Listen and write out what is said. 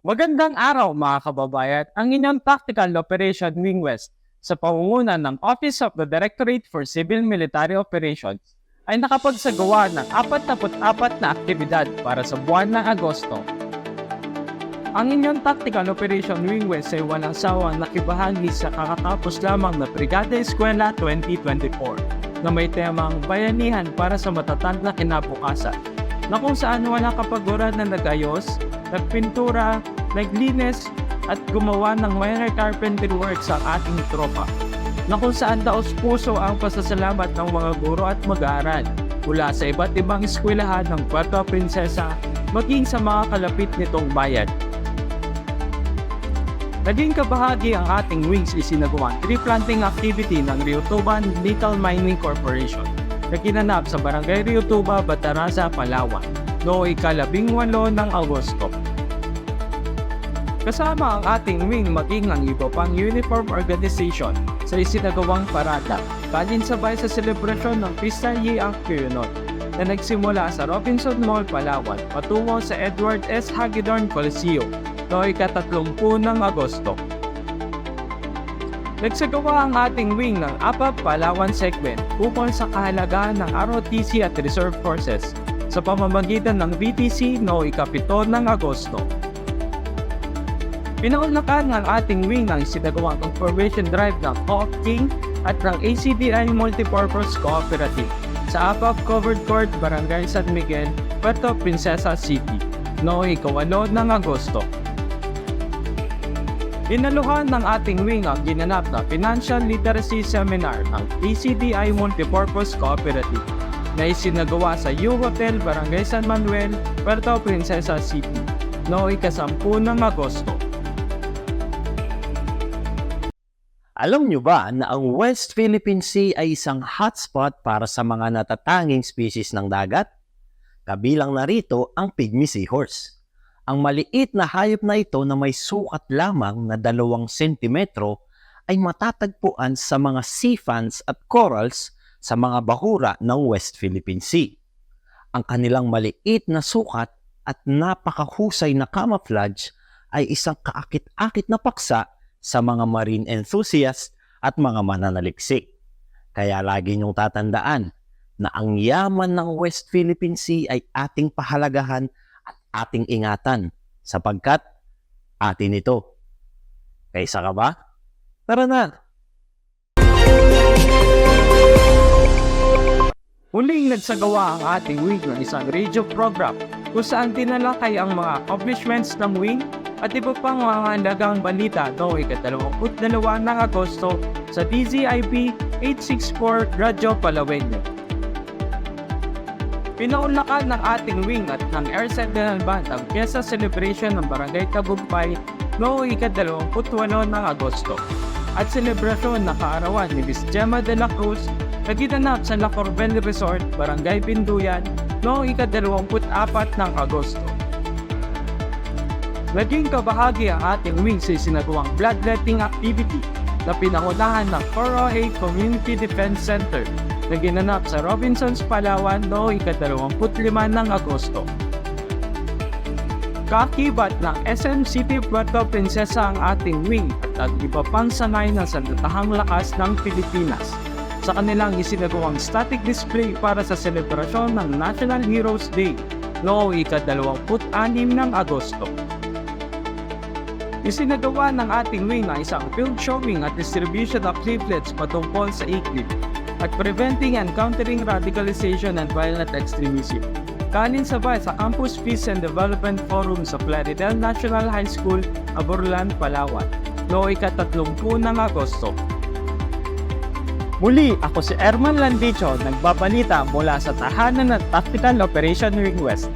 Magandang araw mga kababayan, ang inyong Tactical Operation Wing West sa pangunguna ng Office of the Directorate for Civil Military Operations ay nakapagsagawa ng 44 na aktibidad para sa buwan ng Agosto. Ang inyong Tactical Operation Wing West ay walang sawang nakibahagi sa kakatapos lamang na Brigada Eskwela 2024 na may temang bayanihan para sa matatag na kinabukasan, na kung saan walang kapaguran na nagayos, nagpintura, naglinis at gumawa ng minor carpentry works ang ating tropa, na kung saan daos-puso ang pasasalamat ng mga guro at mag-aaral mula sa iba't ibang eskwelahan ng Puerto Princesa maging sa mga kalapit nitong bayan. Naging kabahagi ang ating wings isinagawang tree planting activity ng Rio Tuba Nickel Mining Corporation na ginanap sa Barangay Rio Tuba, Bataraza, Palawan noong ika-18 ng Agosto. Kasama ang ating wing maging ang iba pang uniform organization sa isinagawang parada, kalinsabay sa selebrasyon ng Pista Ye Ang Quirino na nagsimula sa Robinson Mall, Palawan patungo sa Edward S. Hagedorn Coliseum noong ika-30 ng Agosto. Nagsagawa ang ating wing ng APAP Palawan segment ukol sa kahalagahan ng ROTC at Reserve Forces sa pamamagitan ng VTC noong ika-7 ng Agosto. Pinaunlakan ng ating wing ng isinagawang information drive ng Co-op King at ng ACDI Multipurpose Cooperative sa APAP Covered Court, Barangay San Miguel, Puerto Princesa City noong ika-8 ng Agosto. Inaluhan ng ating wing ang ginanap na Financial Literacy Seminar ng ACDI Multipurpose Cooperative na isinagawa sa U Hotel, Barangay San Manuel, Puerto Princesa City noong ika-10 ng Agosto. Alam nyo ba na ang West Philippine Sea ay isang hotspot para sa mga natatanging species ng dagat? Kabilang narito ang pygmy seahorse. Ang maliit na hayop na ito na may sukat lamang na 2 sentimetro ay matatagpuan sa mga sea fans at corals sa mga bahura ng West Philippine Sea. Ang kanilang maliit na sukat at napakahusay na camouflage ay isang kaakit-akit na paksa sa mga marine enthusiast at mga mananaliksik. Kaya lagi niyong tatandaan na ang yaman ng West Philippine Sea ay ating pahalagahan at ating ingatan sapagkat atin ito. Kaysa ka ba? Tara na! Huling nagsagawa ang ating wing ng isang radio program kung saan tinalakay ang mga accomplishments ng wing at iba pang mga halagang balita noong ika-22 ng Agosto sa DZIP 864 Radyo Palawenyo. Pinaunlakan ng ating wing at ng Air Sentinel Band ang Fiesta Celebration ng Barangay Tagumpay noong ika-28 ng Agosto at selebrasyon na kaarawan ni Miss Gemma de la Cruz na ginanap sa La Corbel Resort, Barangay Pinduyan noong ika-24 ng Agosto. Naging kabahagi ang ating wing sa isinagawang bloodletting activity na pinangunahan ng 408 Community Defense Center na ginanap sa Robinsons, Palawan noong ika-25 ng Agosto. Kaakibat ng SM City Puerto Princesa ang ating wing at ang iba pang sangay ng sandatahang lakas ng Pilipinas sa kanilang isinagawang static display para sa selebrasyon ng National Heroes Day noong ika-26 ng Agosto. Isinagawa ng ating wing na isang field showing at distribution of leaflets patungkol sa ICLIP at Preventing and Countering Radicalization and Violent Extremism, kalinsabay sa Campus Peace and Development Forum sa Plaridel National High School, Aburlan, Palawan, noong ika-30 ng Agosto. Muli, ako si Erman Landicho, nagbabalita mula sa tahanan ng Tactical Operation Wing West.